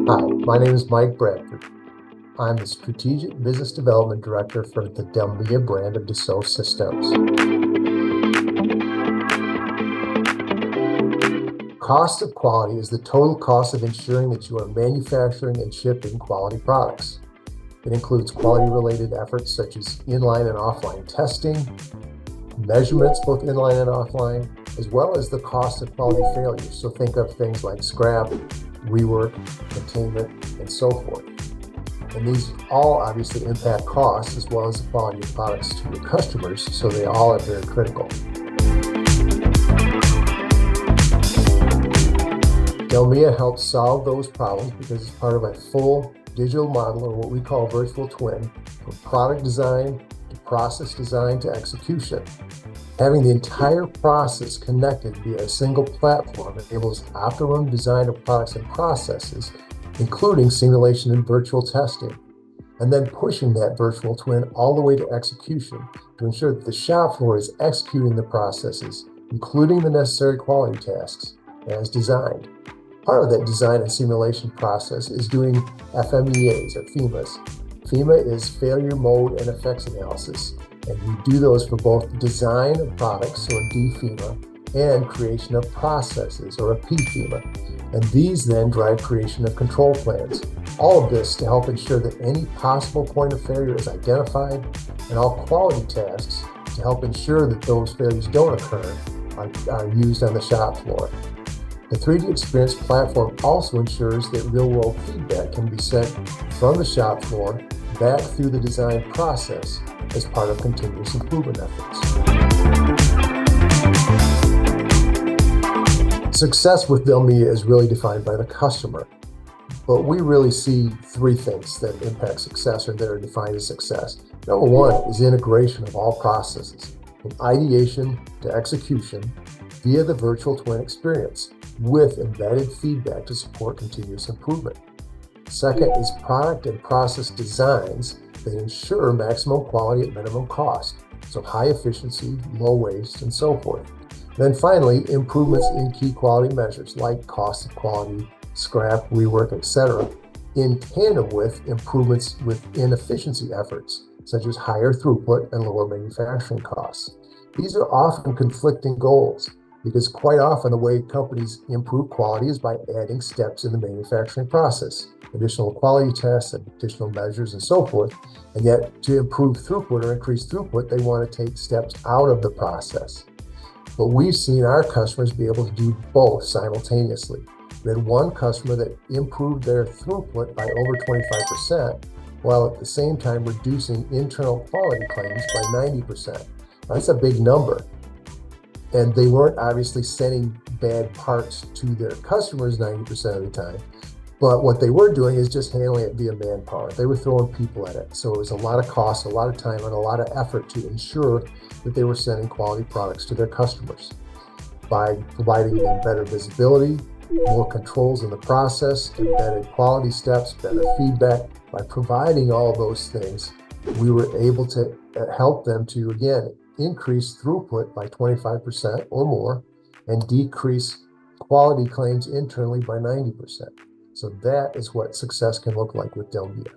Hi, my name is Mike Bradford. I'm the Strategic Business Development Director for the DELMIA brand of Dassault systems. Cost of quality is the total cost of ensuring that you are manufacturing and shipping quality products. It includes quality-related efforts such as inline and offline testing, measurements both inline and offline, as well as the cost of quality failures. So think of things like scrap, rework, containment, and so forth. And these all obviously impact costs as well as the quality of products to your customers, so they all are very critical. DELMIA helps solve those problems because it's part of a full digital model, or what we call virtual twin, from product design to process design to execution. Having the entire process connected via a single platform enables optimum design of products and processes, including simulation and virtual testing, and then pushing that virtual twin all the way to execution to ensure that the shop floor is executing the processes, including the necessary quality tasks, as designed. Part of that design and simulation process is doing FMEAs, or FEMAs. FEMA is failure mode and effects analysis, and we do those for both design of products, or DFEMA, and creation of processes, or a PFEMA. And these then drive creation of control plans. All of this to help ensure that any possible point of failure is identified, and all quality tasks to help ensure that those failures don't occur are used on the shop floor. The 3D Experience platform also ensures that real-world feedback can be sent from the shop floor back through the design process as part of continuous improvement efforts. Success with DELMIA is really defined by the customer, but we really see three things that impact success, or that are defined as success. Number one is integration of all processes, from ideation to execution, via the virtual twin experience, with embedded feedback to support continuous improvement. Second is product and process designs that ensure maximum quality at minimum cost, so high efficiency, low waste, and so forth. Then finally, improvements in key quality measures like cost of quality, scrap, rework, etc., in tandem with improvements with inefficiency efforts, such as higher throughput and lower manufacturing costs. These are often conflicting goals, because quite often the way companies improve quality is by adding steps in the manufacturing process, additional quality tests, additional measures, and so forth. And yet, to improve throughput or increase throughput, they want to take steps out of the process. But we've seen our customers be able to do both simultaneously. We had one customer that improved their throughput by over 25%, while at the same time reducing internal quality claims by 90%. That's a big number. And they weren't obviously sending bad parts to their customers 90% of the time. But what they were doing is just handling it via manpower. They were throwing people at it. So it was a lot of cost, a lot of time, and a lot of effort to ensure that they were sending quality products to their customers. By providing them better visibility, more controls in the process, embedded quality steps, better feedback, by providing all those things, we were able to help them to, again, increase throughput by 25% or more, and decrease quality claims internally by 90%. So that is what success can look like with DELMIA.